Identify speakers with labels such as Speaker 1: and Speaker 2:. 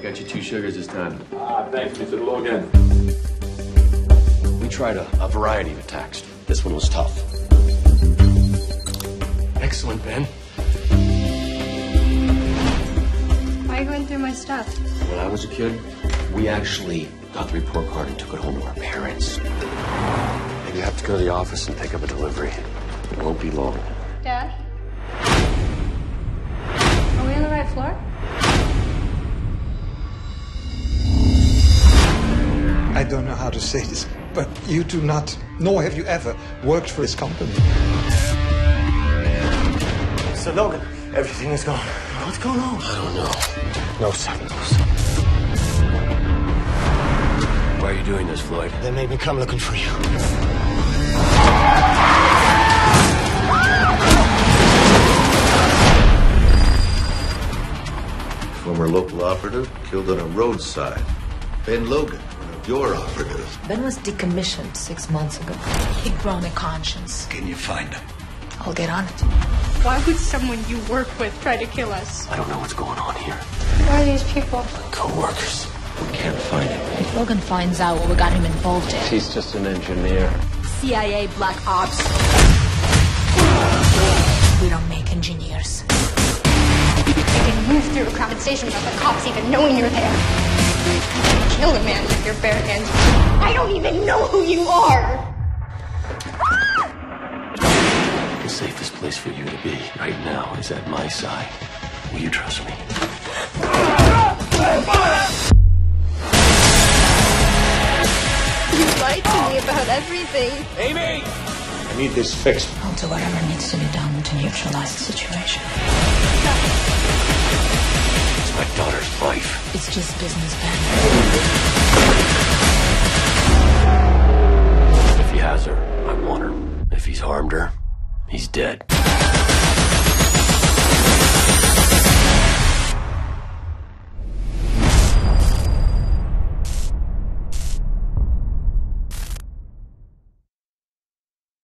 Speaker 1: Got you 2 sugars this time.
Speaker 2: Thanks, Mr. Logan.
Speaker 3: We tried a variety of attacks. This one was tough.
Speaker 1: Excellent, Ben.
Speaker 4: Why are you going through my stuff?
Speaker 3: When I was a kid, we actually got the report card and took it home to our parents. Maybe you have to go to the office and pick up a delivery. It won't be long.
Speaker 4: Dad? Are we on the right floor?
Speaker 5: I don't know how to say this, but you do not, nor have you ever, worked for this company.
Speaker 3: Sir Logan, everything is gone. What's going on? I don't know. No one knows.
Speaker 1: Why are you doing this, Floyd?
Speaker 3: They made me come looking for you.
Speaker 6: Former local operative killed on a roadside. Ben Logan, one of your operatives.
Speaker 7: Ben was decommissioned 6 months ago. He'd grown a conscience.
Speaker 6: Can you find him?
Speaker 7: I'll get on it.
Speaker 4: Why would someone you work with try to kill us?
Speaker 3: I don't know what's going on here.
Speaker 4: Who are these people?
Speaker 3: Co-workers. We can't find him.
Speaker 7: If Logan finds out what we got him involved in.
Speaker 1: He's just an engineer.
Speaker 7: CIA Black Ops. We don't make engineers.
Speaker 4: You can move through a crowded station without the cops even knowing you're there. Kill a man with your bare hands. I don't even know who you are!
Speaker 1: The safest place for you to be right now is at my side. Will you trust me?
Speaker 4: You lied to me about everything.
Speaker 1: Amy!
Speaker 6: I need this fixed.
Speaker 7: I'll do whatever needs to be done to neutralize the situation.
Speaker 3: It's my daughter's life.
Speaker 7: It's just business, Ben.
Speaker 3: If he has her, I want her. If he's harmed her, he's dead.